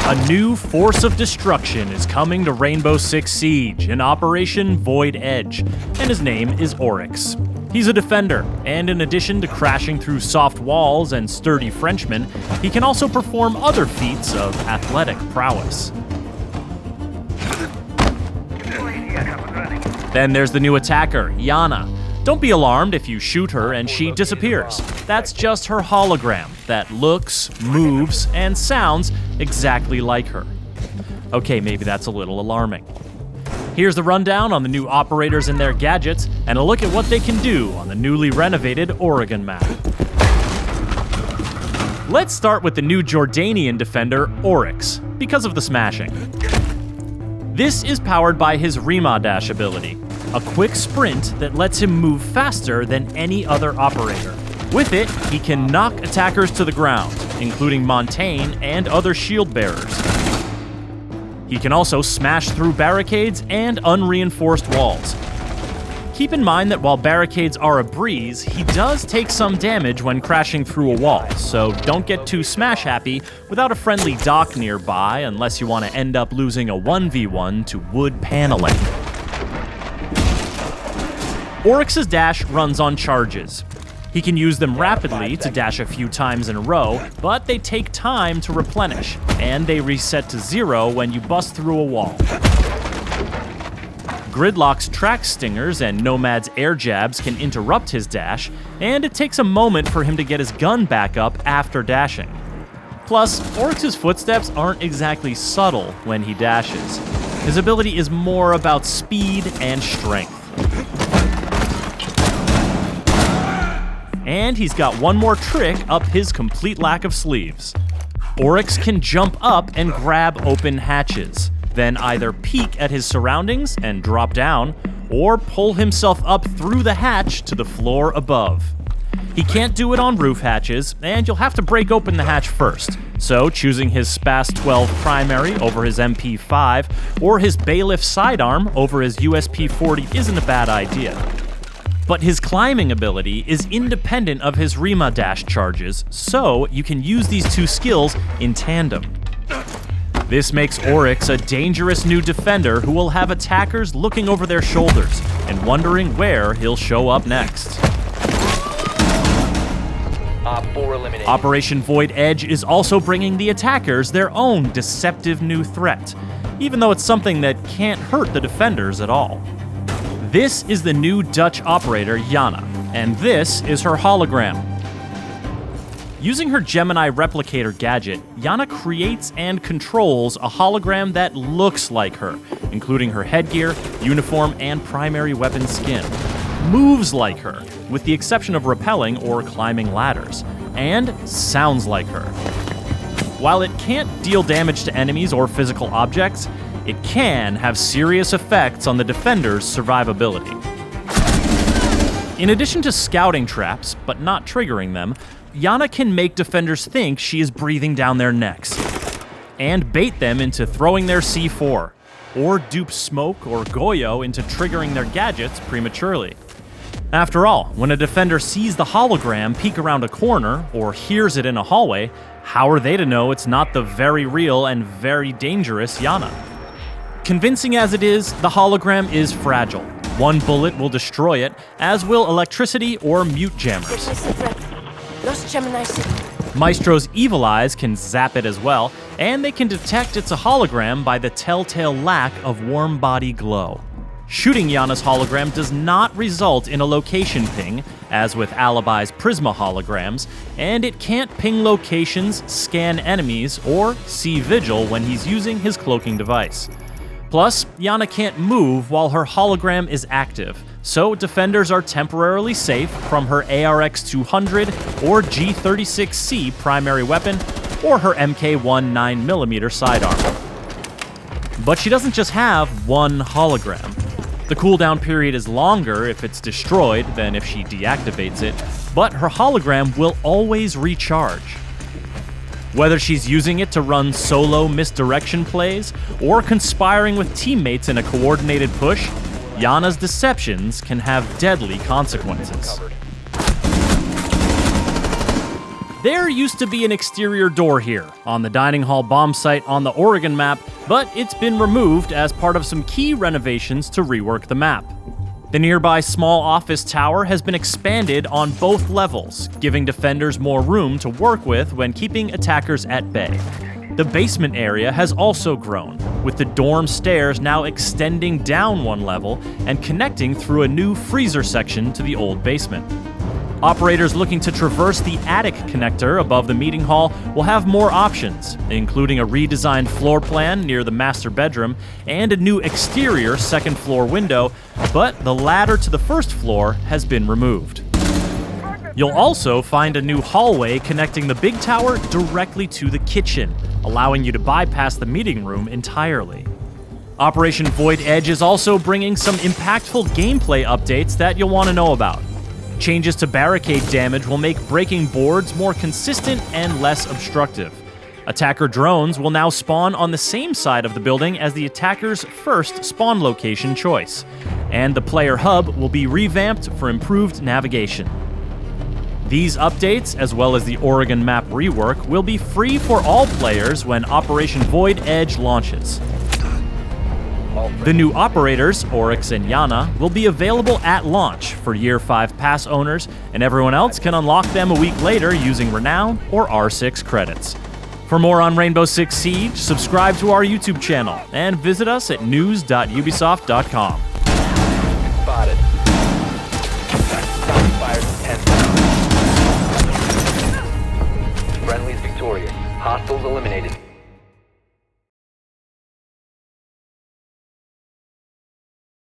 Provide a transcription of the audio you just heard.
A new force of destruction is coming to Rainbow Six Siege in Operation Void Edge, and his name is Oryx. He's a defender, and in addition to crashing through soft walls and sturdy Frenchmen, he can also perform other feats of athletic prowess. Then there's the new attacker, Iana. Don't be alarmed if you shoot her and she disappears. That's just her hologram that looks, moves, and sounds exactly like her. Okay, maybe that's a little alarming. Here's the rundown on the new operators and their gadgets, and a look at what they can do on the newly renovated Oregon map. Let's start with the new Jordanian defender, Oryx, because of the smashing. This is powered by his Rima Dash ability, a quick sprint that lets him move faster than any other operator. With it, he can knock attackers to the ground, including Montaigne and other shield bearers. He can also smash through barricades and unreinforced walls. Keep in mind that while barricades are a breeze, he does take some damage when crashing through a wall, so don't get too smash happy without a friendly dock nearby unless you want to end up losing a 1v1 to wood paneling. Oryx's dash runs on charges. He can use them rapidly to dash a few times in a row, but they take time to replenish, and they reset to 0 when you bust through a wall. Gridlock's track stingers and Nomad's air jabs can interrupt his dash, and it takes a moment for him to get his gun back up after dashing. Plus, Oryx's footsteps aren't exactly subtle when he dashes. His ability is more about speed and strength. And he's got one more trick up his complete lack of sleeves. Oryx can jump up and grab open hatches, then either peek at his surroundings and drop down, or pull himself up through the hatch to the floor above. He can't do it on roof hatches, and you'll have to break open the hatch first, so choosing his Spas 12 primary over his MP5, or his Bailiff sidearm over his USP 40 isn't a bad idea. But his climbing ability is independent of his Rima dash charges, so you can use these two skills in tandem. This makes Oryx a dangerous new defender who will have attackers looking over their shoulders and wondering where he'll show up next. Operation Void Edge is also bringing the attackers their own deceptive new threat, even though it's something that can't hurt the defenders at all. This is the new Dutch operator, Iana, and this is her hologram. Using her Gemini replicator gadget, Iana creates and controls a hologram that looks like her, including her headgear, uniform, and primary weapon skin. Moves like her, with the exception of rappelling or climbing ladders, and sounds like her. While it can't deal damage to enemies or physical objects, it can have serious effects on the defender's survivability. In addition to scouting traps, but not triggering them, Iana can make defenders think she is breathing down their necks, and bait them into throwing their C4, or dupe Smoke or Goyo into triggering their gadgets prematurely. After all, when a defender sees the hologram peek around a corner, or hears it in a hallway, how are they to know it's not the very real and very dangerous Iana? Convincing as it is, the hologram is fragile. One bullet will destroy it, as will electricity or mute jammers. Maestro's evil eyes can zap it as well, and they can detect it's a hologram by the telltale lack of warm body glow. Shooting Iana's hologram does not result in a location ping, as with Alibi's Prisma holograms, and it can't ping locations, scan enemies, or see Vigil when he's using his cloaking device. Plus, Iana can't move while her hologram is active, so defenders are temporarily safe from her ARX 200 or G36C primary weapon, or her MK1 9mm sidearm. But she doesn't just have one hologram. The cooldown period is longer if it's destroyed than if she deactivates it, but her hologram will always recharge. Whether she's using it to run solo misdirection plays or conspiring with teammates in a coordinated push, Iana's deceptions can have deadly consequences. There used to be an exterior door here, on the dining hall bomb site on the Oregon map, but it's been removed as part of some key renovations to rework the map. The nearby small office tower has been expanded on both levels, giving defenders more room to work with when keeping attackers at bay. The basement area has also grown, with the dorm stairs now extending down one level and connecting through a new freezer section to the old basement. Operators looking to traverse the attic connector above the meeting hall will have more options, including a redesigned floor plan near the master bedroom and a new exterior second floor window, but the ladder to the first floor has been removed. You'll also find a new hallway connecting the big tower directly to the kitchen, allowing you to bypass the meeting room entirely. Operation Void Edge is also bringing some impactful gameplay updates that you'll want to know about. Changes to barricade damage will make breaking boards more consistent and less obstructive. Attacker drones will now spawn on the same side of the building as the attacker's first spawn location choice, and the player hub will be revamped for improved navigation. These updates, as well as the Oregon map rework, will be free for all players when Operation Void Edge launches. The new operators, Oryx and Iana, will be available at launch for Year 5 pass owners, and everyone else can unlock them a week later using Renown or R6 credits. For more on Rainbow Six Siege, subscribe to our YouTube channel and visit us at news.ubisoft.com. Spotted. Fires 10 rounds. Friendly's victorious. Hostiles eliminated.